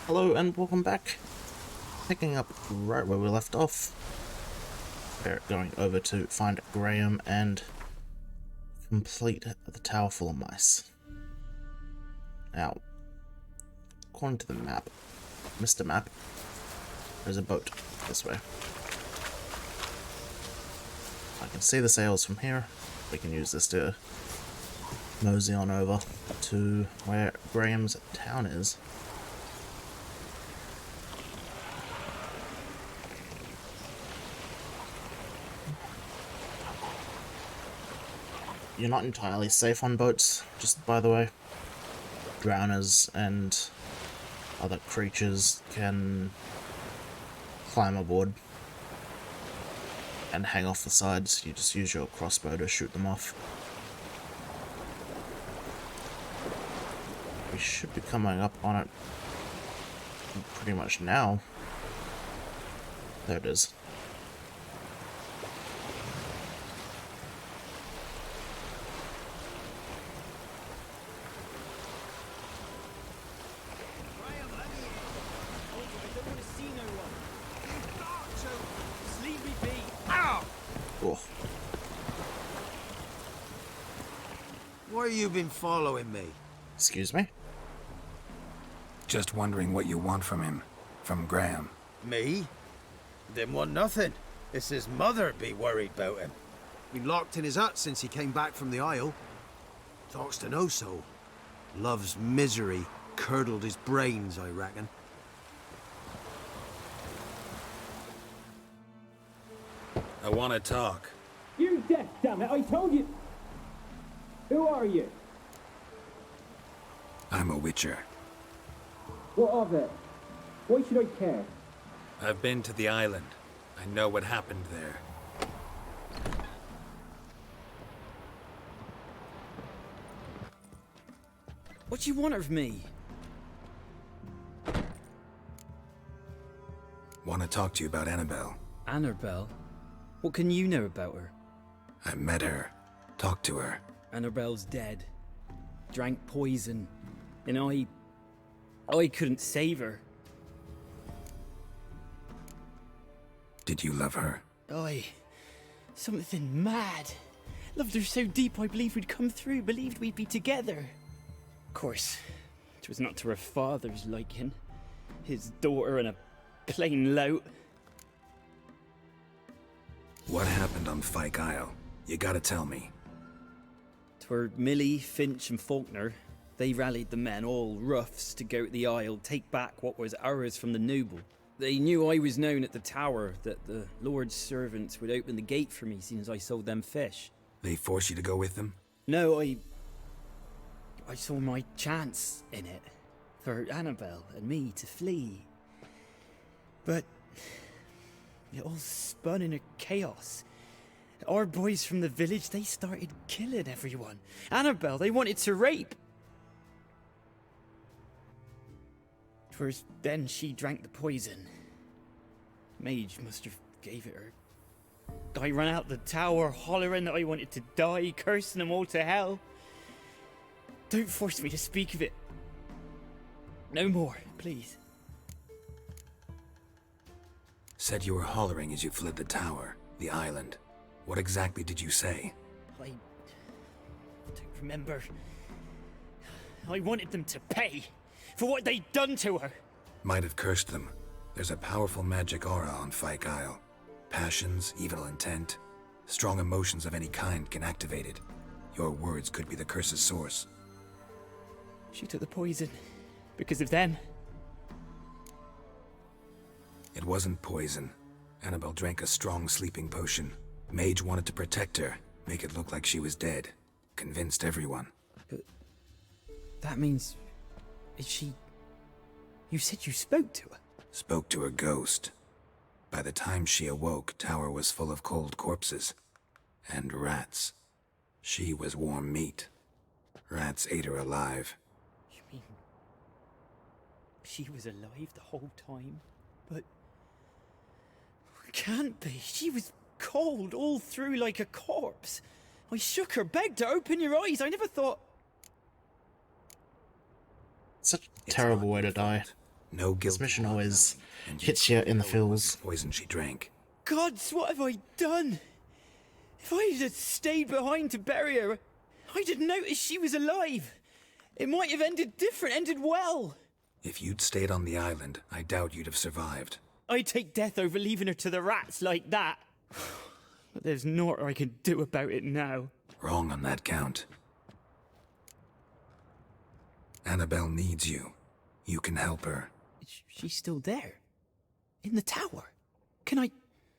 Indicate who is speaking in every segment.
Speaker 1: Hello and welcome back. Picking up right where we left off. We're going over to find Graham and complete the tower full of mice. Now, according to the map, Mr. Map, there's a boat this way. I can see the sails from here. We can use this to mosey on over to where Graham's town is. You're not entirely safe on boats, just by the way. Drowners and other creatures can climb aboard and hang off the sides. You just use your crossbow to shoot them off. We should be coming up on it pretty much now. There it is.
Speaker 2: Why you been following me?
Speaker 1: Excuse me?
Speaker 3: Just wondering what you want from him. From Graham.
Speaker 2: Me? Didn't want nothing. It's his mother be worried about him.
Speaker 4: Been locked in his hut since he came back from the Isle. Talks to no soul. Love's misery curdled his brains, I reckon.
Speaker 2: I want to talk.
Speaker 5: You're deaf, damn it! I told you! Who are you?
Speaker 3: I'm a witcher.
Speaker 5: What of it? Why should I care?
Speaker 2: I've been to the island. I know what happened there.
Speaker 6: What do you want of me?
Speaker 3: Want to talk to you about Annabelle.
Speaker 6: Annabelle? What can you know about her?
Speaker 3: I met her. Talked to her.
Speaker 6: Annabelle's dead. Drank poison. And I couldn't save her.
Speaker 3: Did you love her?
Speaker 6: Something mad. Loved her so deep I believed we'd come through, believed we'd be together. Of course, it was not to her father's liking. His daughter and a plain lout.
Speaker 3: What happened on Fyke Isle? You gotta tell me.
Speaker 6: 'Twere Millie, Finch and Faulkner. They rallied the men, all roughs, to go to the Isle, take back what was ours from the noble. They knew I was known at the tower, that the Lord's servants would open the gate for me since I sold them fish.
Speaker 3: They forced you to go with them?
Speaker 6: No, I saw my chance in it, for Annabelle and me to flee. But it all spun in a chaos. Our boys from the village, they started killing everyone. Annabelle, they wanted to rape. 'Twas then she drank the poison. Mage must have gave it her. I ran out the tower hollering that I wanted to die, cursing them all to hell. Don't force me to speak of it. No more, please.
Speaker 3: Said you were hollering as you fled the tower, the island. What exactly did you say?
Speaker 6: I don't remember. I wanted them to pay for what they'd done to her.
Speaker 3: Might have cursed them. There's a powerful magic aura on Fyke Isle. Passions, evil intent, strong emotions of any kind can activate it. Your words could be the curse's source.
Speaker 6: She took the poison because of them.
Speaker 3: It wasn't poison. Annabelle drank a strong sleeping potion. Mage wanted to protect her, make it look like she was dead. Convinced everyone.
Speaker 6: But that means... Is she... You said you spoke to her?
Speaker 3: Spoke to her ghost. By the time she awoke, tower was full of cold corpses. And rats. She was warm meat. Rats ate her alive.
Speaker 6: You mean... She was alive the whole time? But... Can't be. She was cold all through like a corpse. I shook her, begged her, open your eyes. I never thought...
Speaker 1: Such a terrible way to die.
Speaker 3: No guilt.
Speaker 1: This mission always
Speaker 3: and
Speaker 1: hits you in the
Speaker 3: know it
Speaker 1: feels.
Speaker 3: wasn't poison she drank.
Speaker 6: Gods, what have I done? If I had stayed behind to bury her, I'd have noticed she was alive. It might have ended different, ended well.
Speaker 3: If you'd stayed on the island, I doubt you'd have survived.
Speaker 6: I'd take death over leaving her to the rats like that. But there's naught I can do about it now.
Speaker 3: Wrong on that count. Annabelle needs you. You can help her.
Speaker 6: She's still there. In the tower. Can I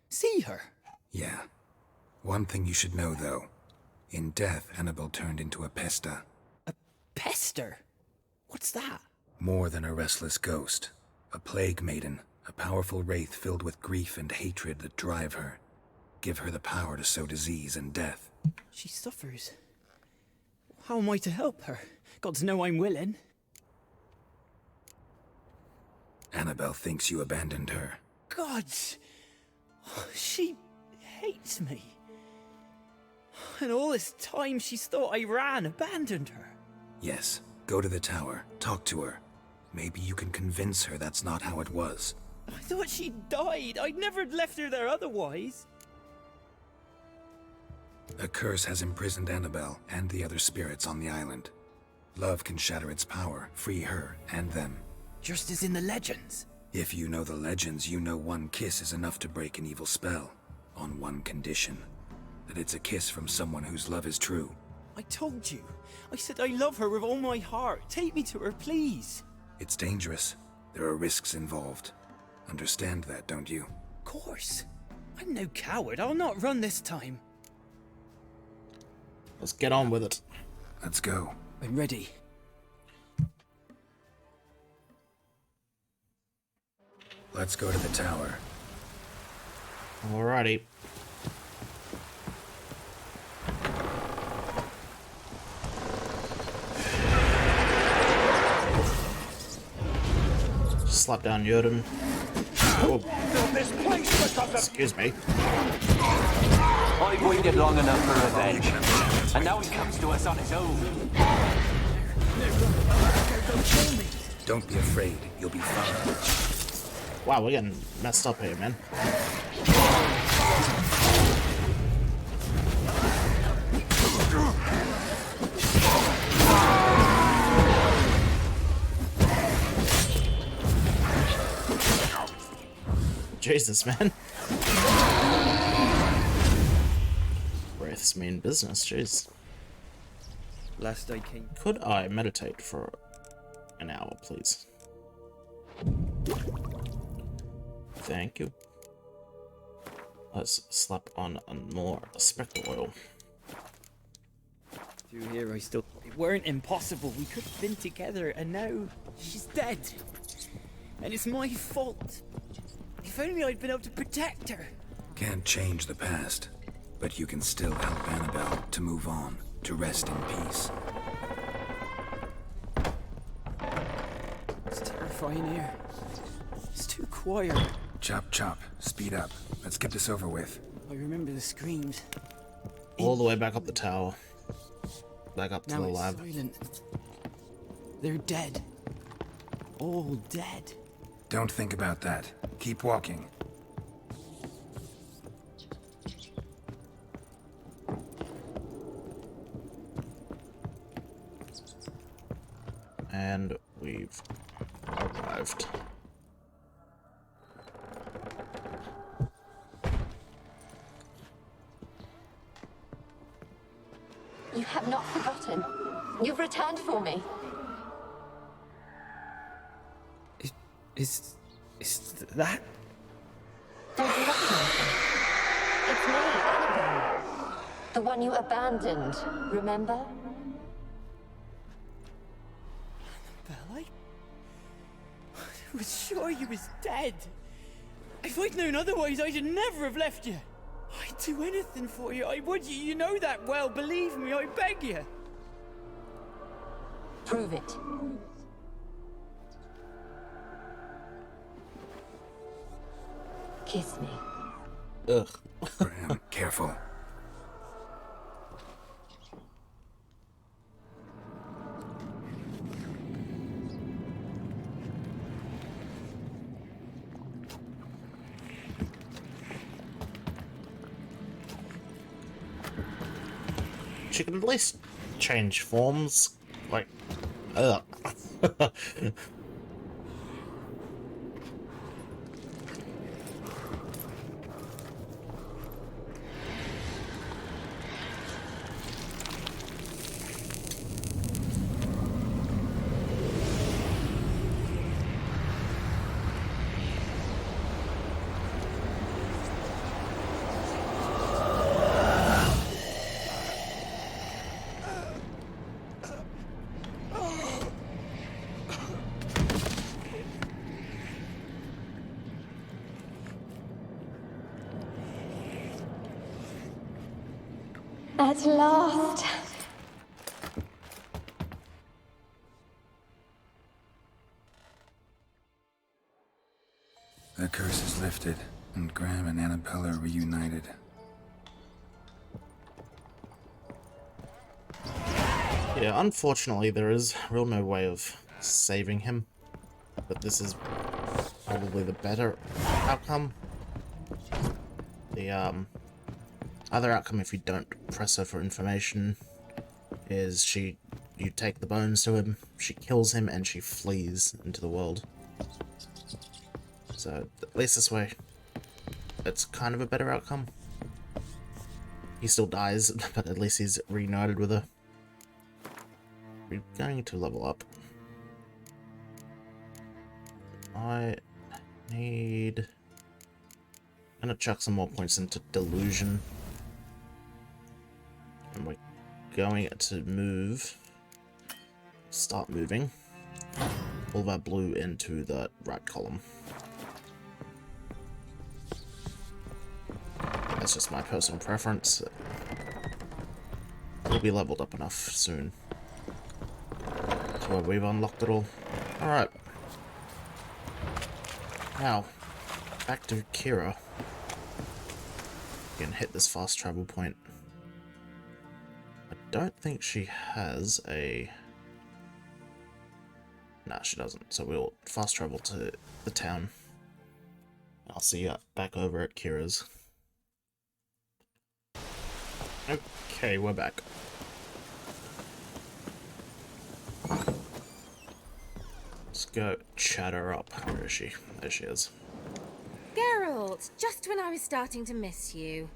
Speaker 6: see her?
Speaker 3: Yeah. One thing you should know, though. In death, Annabelle turned into a pesta.
Speaker 6: A pester? What's that?
Speaker 3: More than a restless ghost. A plague maiden. A powerful wraith filled with grief and hatred that drive her. Give her the power to sow disease and death.
Speaker 6: She suffers. How am I to help her? Gods know I'm willing.
Speaker 3: Annabelle thinks you abandoned her.
Speaker 6: Gods! She hates me. And all this time she's thought I abandoned her.
Speaker 3: Yes, go to the tower, talk to her. Maybe you can convince her that's not how it was.
Speaker 6: I thought she died. I'd never left her there otherwise.
Speaker 3: A curse has imprisoned Annabelle and the other spirits on the island. Love can shatter its power, free her and them.
Speaker 6: Just as in the legends.
Speaker 3: If you know the legends, you know one kiss is enough to break an evil spell. On one condition. That it's a kiss from someone whose love is true.
Speaker 6: I told you. I said I love her with all my heart. Take me to her, please.
Speaker 3: It's dangerous. There are risks involved. Understand that, don't you?
Speaker 6: Of course. I'm no coward. I'll not run this time.
Speaker 1: Let's get on with it.
Speaker 3: Let's go.
Speaker 6: I'm ready.
Speaker 3: Let's go to the tower.
Speaker 1: Alrighty. Slap down Yoden. Oh. Excuse me.
Speaker 7: I've waited long enough for revenge, and now he comes to us on his own.
Speaker 3: Don't be afraid. You'll be fine.
Speaker 1: Wow, we're getting messed up here, man. Jesus, man. Wraiths mean business, jeez.
Speaker 6: Last I came.
Speaker 1: Could I meditate for an hour, please? Thank you. Let's slap on more spectre oil.
Speaker 6: Through here I still... It weren't impossible. We could have been together, and now she's dead. And it's my fault. If only I'd been able to protect her.
Speaker 3: Can't change the past, but you can still help Annabelle to move on, to rest in peace.
Speaker 6: It's terrifying here. It's too quiet.
Speaker 3: Chop, chop. Speed up. Let's get this over with.
Speaker 6: I remember the screams.
Speaker 1: All the way back up the tower. Back up to
Speaker 6: Now
Speaker 1: the
Speaker 6: it's
Speaker 1: lab.
Speaker 6: silent. They're dead. All dead.
Speaker 3: Don't think about that. Keep walking.
Speaker 1: And we've arrived.
Speaker 8: You have not forgotten. You've returned for me.
Speaker 6: Is that?
Speaker 8: Don't you recognize me? It's me, Annabelle. The one you abandoned, remember?
Speaker 6: Annabelle, I was sure you was dead. If I'd known otherwise, I'd never have left you. I'd do anything for you. I would. You know that well. Believe me, I beg you.
Speaker 8: Prove it. Kiss me.
Speaker 1: Ugh.
Speaker 3: Graham, careful.
Speaker 1: she could at least change forms. Like, ugh.
Speaker 8: At last.
Speaker 3: The curse is lifted, and Graham and Annabelle are reunited.
Speaker 1: Yeah, unfortunately, there is real no way of saving him, but this is probably the better outcome. The other outcome, if you don't press her for information, is you take the bones to him, she kills him, and she flees into the world. So at least this way, it's kind of a better outcome. He still dies, but at least he's reunited with her. We're going to level up. I need... I'm gonna chuck some more points into Delusion. And we're going to move... Start moving all of our blue into the right column. That's just my personal preference. We'll be leveled up enough soon to where we've unlocked it all. Alright. Now, back to Keira. We can hit this fast travel point. I don't think she has a... Nah, she doesn't. So we'll fast travel to the town. I'll see you back over at Keira's. Okay, we're back. Let's go chat her up. Where is she? There she is.
Speaker 9: Geralt, just when I was starting to miss you.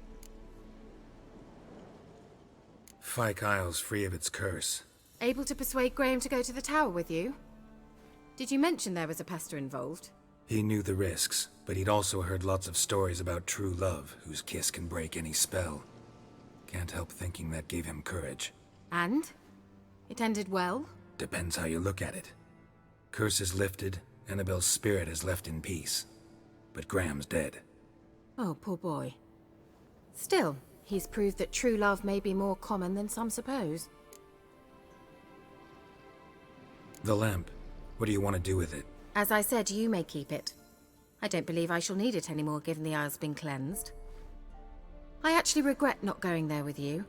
Speaker 3: Fyke Isle's free of its curse.
Speaker 9: Able to persuade Graham to go to the tower with you? Did you mention there was a pester involved?
Speaker 3: He knew the risks, but he'd also heard lots of stories about true love, whose kiss can break any spell. Can't help thinking that gave him courage.
Speaker 9: And? It ended well?
Speaker 3: Depends how you look at it. Curse is lifted, Annabelle's spirit is left in peace. But Graham's dead.
Speaker 9: Oh, poor boy. Still, he's proved that true love may be more common than some suppose.
Speaker 3: The lamp. What do you want to do with it?
Speaker 9: As I said, you may keep it. I don't believe I shall need it anymore, given the Isle's been cleansed. I actually regret not going there with you.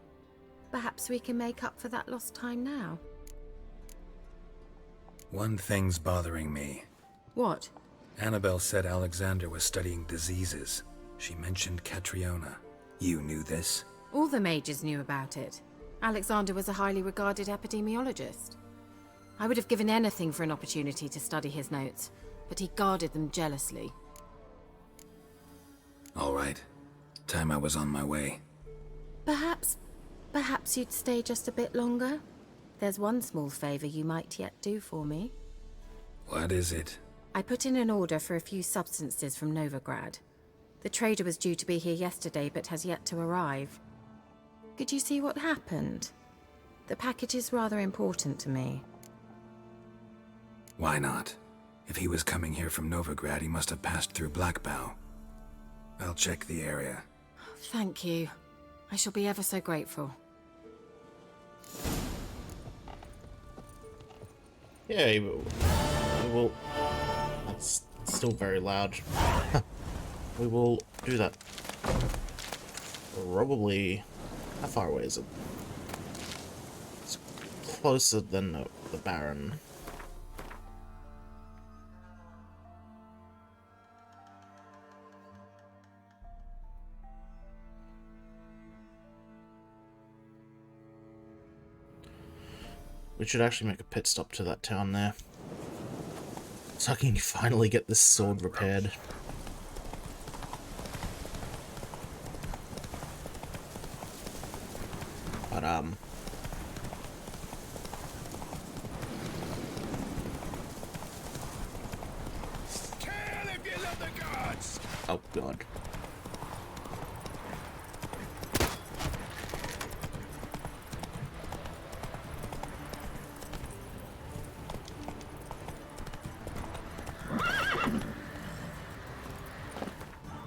Speaker 9: Perhaps we can make up for that lost time now.
Speaker 3: One thing's bothering me.
Speaker 9: What?
Speaker 3: Annabelle said Alexander was studying diseases. She mentioned Catriona. You knew this?
Speaker 9: All the mages knew about it. Alexander was a highly regarded epidemiologist. I would have given anything for an opportunity to study his notes, but he guarded them jealously.
Speaker 3: All right. Time I was on my way.
Speaker 9: Perhaps you'd stay just a bit longer? There's one small favor you might yet do for me.
Speaker 3: What is it?
Speaker 9: I put in an order for a few substances from Novigrad. The trader was due to be here yesterday, but has yet to arrive. Could you see what happened? The package is rather important to me.
Speaker 3: Why not? If he was coming here from Novigrad, he must have passed through Blackbow. I'll check the area.
Speaker 9: Thank you. I shall be ever so grateful.
Speaker 1: Yeah, we will. That's still very loud. We will do that. Probably. How far away is it? It's closer than the Baron. we should actually make a pit stop to that town there, so I can finally get this sword repaired. But oh god.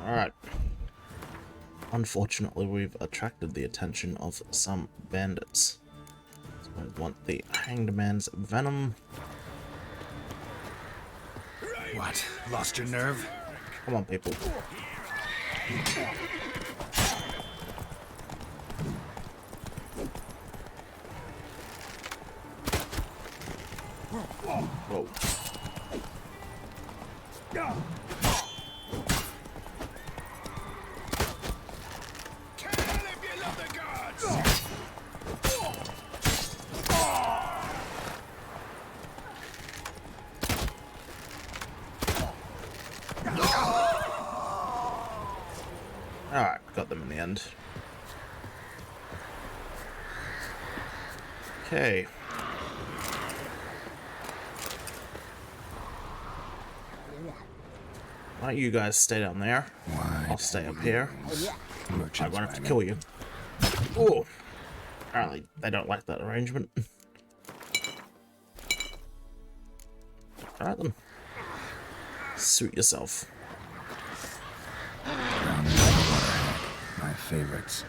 Speaker 1: Alright. Unfortunately, we've attracted the attention of some bandits. So I want the HANGMAN'S venom.
Speaker 4: What? Lost your nerve?
Speaker 1: Come on, people. Whoa. Alright, got them in the end. Okay. Why don't you guys stay down there? I'll stay up here. I won't have to kill you. Oh! Apparently they don't like that arrangement. Alright then. Suit yourself.
Speaker 3: My favorites.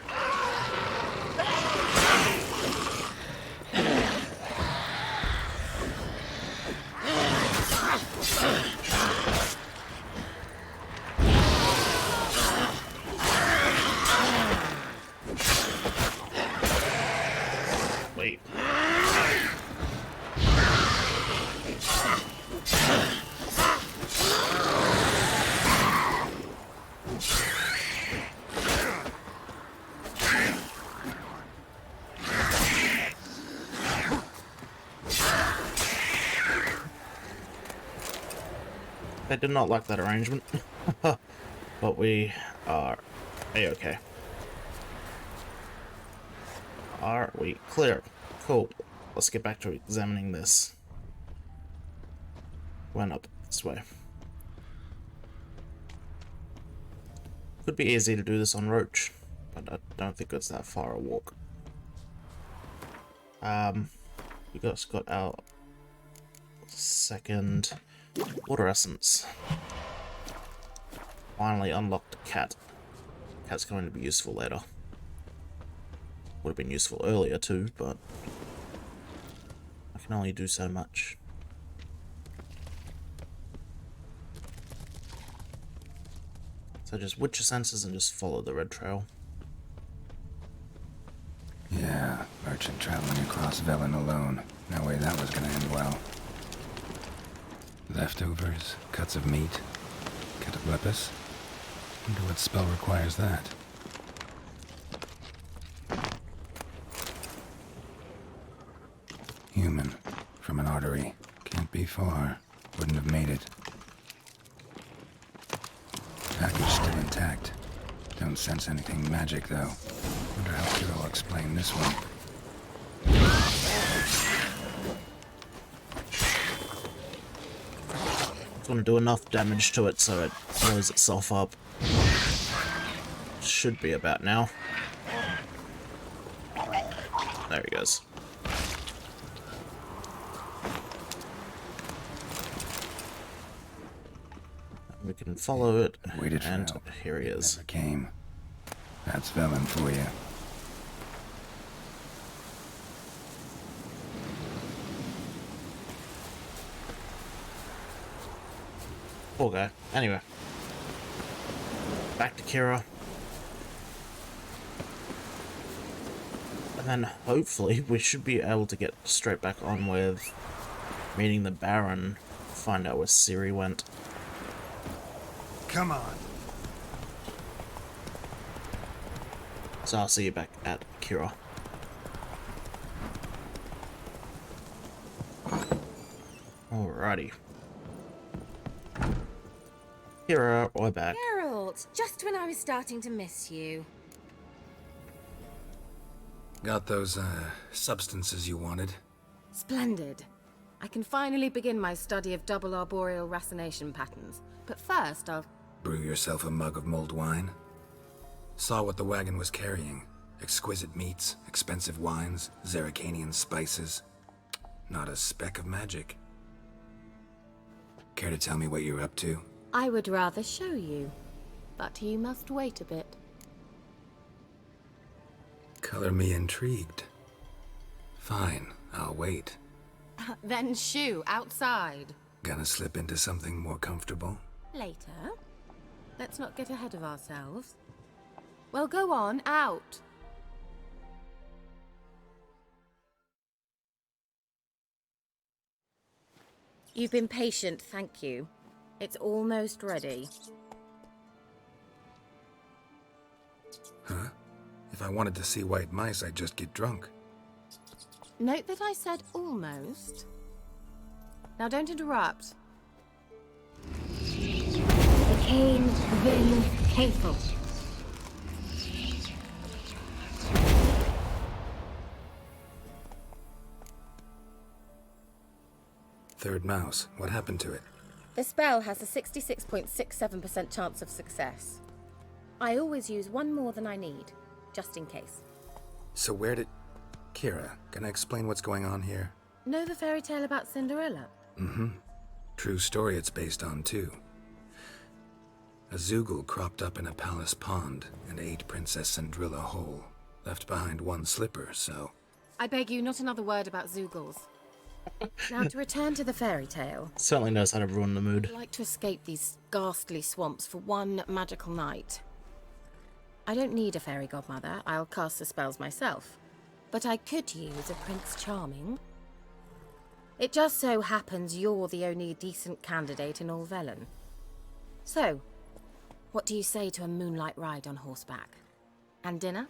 Speaker 1: Wait. They did not like that arrangement, but we are a-okay. Are we clear? Cool. Let's get back to examining this. Went up this way. Could be easy to do this on Roach, but I don't think it's that far a walk. We just got our second water essence. Finally unlocked cat. Cat's going to be useful later. Would have been useful earlier too, but I can only do so much. So just witch your senses and just follow the red trail.
Speaker 3: Yeah, merchant traveling across Velen alone. No way that was gonna end well. Leftovers, cuts of meat, cataplepis. Wonder what spell requires that. Human, from an artery. Can't be far. Wouldn't have made it. Package still intact. Don't sense anything magic, though. Wonder how Keira will explain this one.
Speaker 1: It's going to do enough damage to it so it blows itself up. Should be about now. There he goes. We can follow it,
Speaker 3: Waited for
Speaker 1: and
Speaker 3: help.
Speaker 1: here he is.
Speaker 3: Never came. That's Velen for you.
Speaker 1: Poor guy. Anyway. Back to Keira. And then hopefully we should be able to get straight back on with meeting the Baron. Find out where Ciri went.
Speaker 4: Come on.
Speaker 1: So I'll see you back at Keira. Alrighty. Keira, we're back.
Speaker 9: Geralt, just when I was starting to miss you.
Speaker 3: Got those, substances you wanted?
Speaker 9: Splendid. I can finally begin my study of double arboreal racination patterns. But first, I'll...
Speaker 3: Brew yourself a mug of mulled wine? Saw what the wagon was carrying. Exquisite meats, expensive wines, Zerrikanian spices. Not a speck of magic. Care to tell me what you're up to?
Speaker 9: I would rather show you, but you must wait a bit.
Speaker 3: Color me intrigued. Fine, I'll wait.
Speaker 9: Then shoo, outside.
Speaker 3: Gonna slip into something more comfortable?
Speaker 9: Later. Let's not get ahead of ourselves. Well, go on, out. You've been patient, thank you. It's almost ready.
Speaker 3: Huh? If I wanted to see white mice, I'd just get drunk.
Speaker 9: Note that I said almost. Now don't interrupt. The cane will careful.
Speaker 3: Third mouse, what happened to it?
Speaker 9: The spell has a 66.67% chance of success. I always use one more than I need, just in case.
Speaker 3: So where did... Keira, can I explain what's going on here?
Speaker 9: Know the fairy tale about Cinderella?
Speaker 3: Mm-hmm. True story it's based on, too. A Zoogle cropped up in a palace pond and ate Princess Cinderella whole. Left behind one slipper, so...
Speaker 9: I beg you, not another word about Zoogles. Now to return to the fairy tale.
Speaker 1: Certainly knows how to ruin the mood.
Speaker 9: I'd like to escape these ghastly swamps for one magical night. I don't need a fairy godmother, I'll cast the spells myself. But I could use a Prince Charming. It just so happens you're the only decent candidate in all Velen. So, what do you say to a moonlight ride on horseback? And dinner?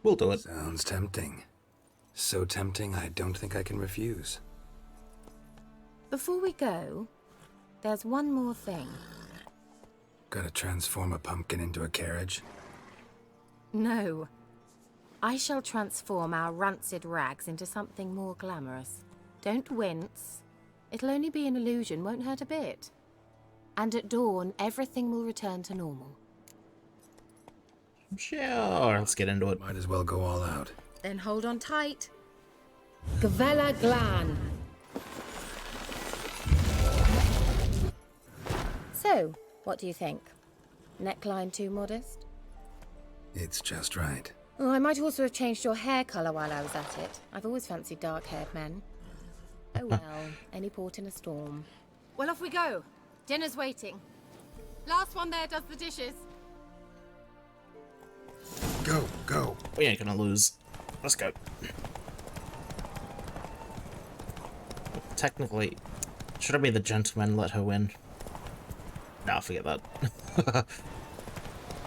Speaker 1: We'll do it.
Speaker 3: Sounds tempting. So tempting, I don't think I can refuse.
Speaker 9: Before we go, there's one more thing.
Speaker 3: Gotta transform a pumpkin into a carriage?
Speaker 9: No. I shall transform our rancid rags into something more glamorous. Don't wince. It'll only be an illusion, won't hurt a bit. And at dawn, everything will return to normal.
Speaker 1: Sure, let's get into it.
Speaker 3: Might as well go all out.
Speaker 9: Then hold on tight. Gavella Glan. So, what do you think? Neckline too modest?
Speaker 3: It's just right.
Speaker 9: Oh, I might also have changed your hair colour while I was at it. I've always fancied dark-haired men. Oh well, any port in a storm. Well, off we go. Dinner's waiting. Last one there does the dishes.
Speaker 3: Go, go.
Speaker 1: We ain't gonna lose. Let's go. Technically, should I be the gentleman and let her win? Nah, forget that.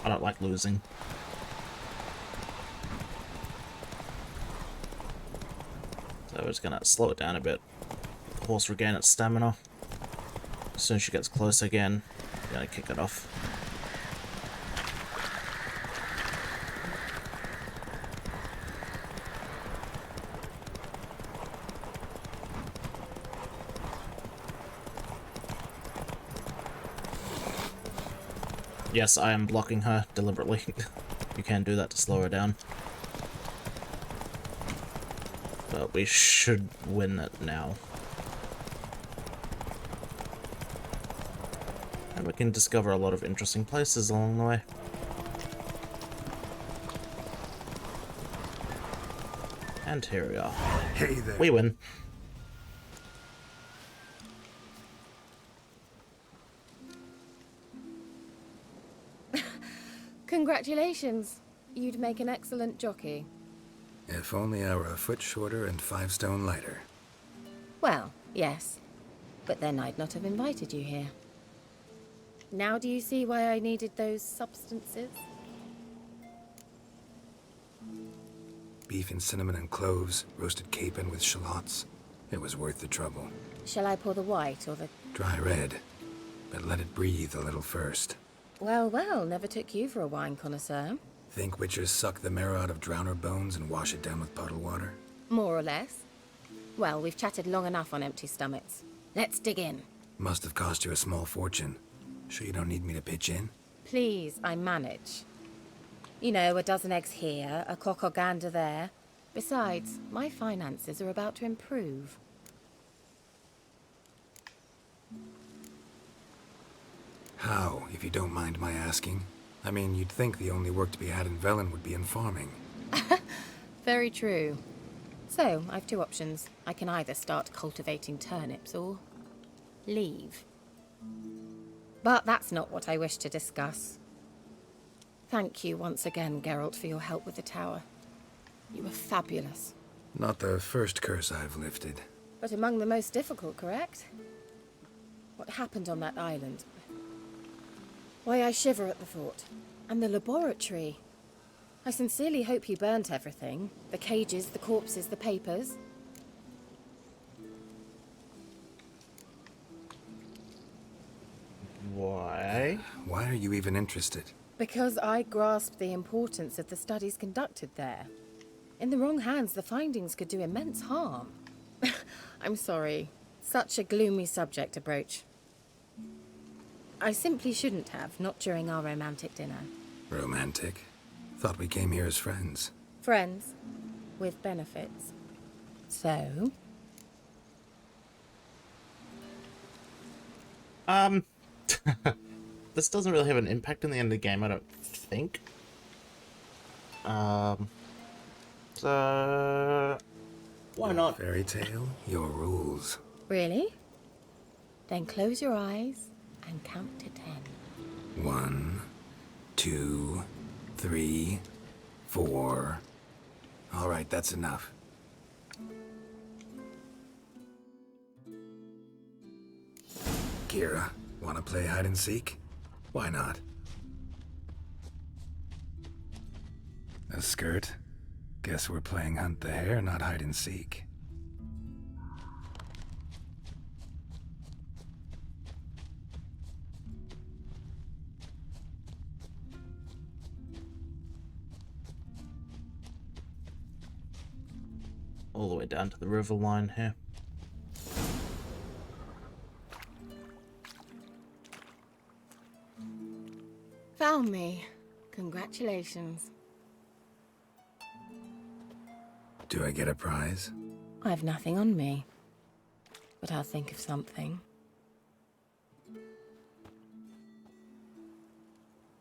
Speaker 1: I don't like losing. So we're just gonna slow it down a bit. The horse regain its stamina. As soon as she gets close again, we're gonna kick it off. Yes, I am blocking her deliberately. You can do that to slow her down. But we should win it now. And we can discover a lot of interesting places along the way. And here we are.
Speaker 3: Hey there.
Speaker 1: We win.
Speaker 9: Congratulations. You'd make an excellent jockey.
Speaker 3: If only I were a foot shorter and 5 stone lighter.
Speaker 9: Well, yes. But then I'd not have invited you here. Now do you see why I needed those substances?
Speaker 3: beef and cinnamon and cloves, roasted capon with shallots. It was worth the trouble.
Speaker 9: Shall I pour the white or the...
Speaker 3: Dry red, but let it breathe a little first.
Speaker 9: Well, well, never took you for a wine connoisseur.
Speaker 3: Think witchers suck the marrow out of drowner bones and wash it down with puddle water?
Speaker 9: More or less. Well, we've chatted long enough on empty stomachs. Let's dig in.
Speaker 3: Must have cost you a small fortune. Sure you don't need me to pitch in?
Speaker 9: Please, I manage. You know, a dozen eggs here, a cock or gander there. Besides, my finances are about to improve.
Speaker 3: How, if you don't mind my asking? I mean, you'd think the only work to be had in Velen would be in farming.
Speaker 9: Very true. So, I've two options. I can either start cultivating turnips or leave. But that's not what I wish to discuss. Thank you once again, Geralt, for your help with the tower. You were fabulous.
Speaker 3: Not the first curse I've lifted.
Speaker 9: But among the most difficult, correct? What happened on that island? Why, I shiver at the thought. And the laboratory. I sincerely hope you burnt everything. The cages, the corpses, the papers.
Speaker 1: Why?
Speaker 3: Why are you even interested?
Speaker 9: Because I grasped the importance of the studies conducted there. In the wrong hands, the findings could do immense harm. I'm sorry. Such a gloomy subject to broach. I simply shouldn't have, not during our romantic dinner.
Speaker 3: Romantic? Thought we came here as friends.
Speaker 9: Friends. With benefits. So?
Speaker 1: This doesn't really have an impact in the end of the game, I don't think. So... why not?
Speaker 3: Fairy tale? Your rules.
Speaker 9: Really? Then close your eyes and count to 10.
Speaker 3: 1, 2, 3, 4. All right, that's enough. Keira, wanna play hide and seek? Why not? A skirt? Guess we're playing hunt the hare, not hide and seek.
Speaker 1: All the way down to the river line here.
Speaker 9: Found me. Congratulations.
Speaker 3: Do I get a prize?
Speaker 9: I've nothing on me. But I'll think of something.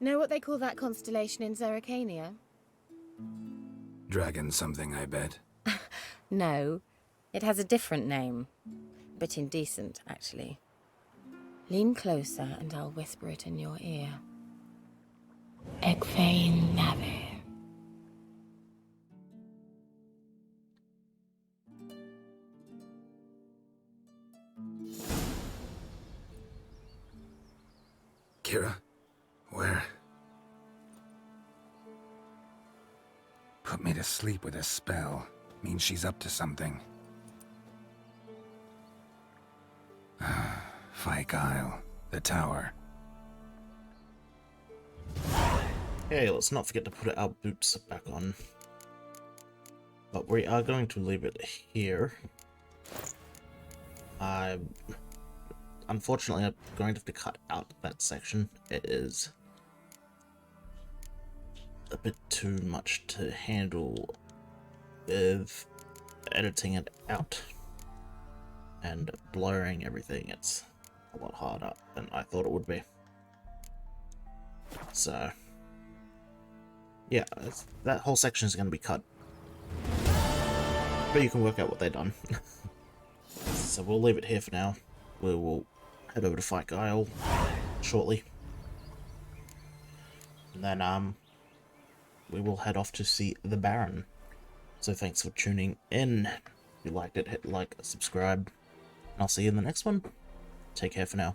Speaker 9: Know what they call that constellation in Zerrikania?
Speaker 3: Dragon something, I bet.
Speaker 9: No. It has a different name. Bit indecent, actually. Lean closer and I'll whisper it in your ear. Egfain Nave.
Speaker 3: Keira? Where? Put me to sleep with a spell. Means she's up to something. Fyke Isle. The tower.
Speaker 1: Hey, let's not forget to put our boots back on. But we are going to leave it here. Unfortunately, I'm going to have to cut out that section. It is a bit too much to handle with editing it out and blurring everything. It's a lot harder than I thought it would be. So, yeah, that whole section is going to be cut. But you can work out what they've done. So we'll leave it here for now. We will head over to Fyke Isle shortly. And then, we will head off to see the Baron. So thanks for tuning in. If you liked it, hit like, subscribe, and I'll see you in the next one. Take care for now.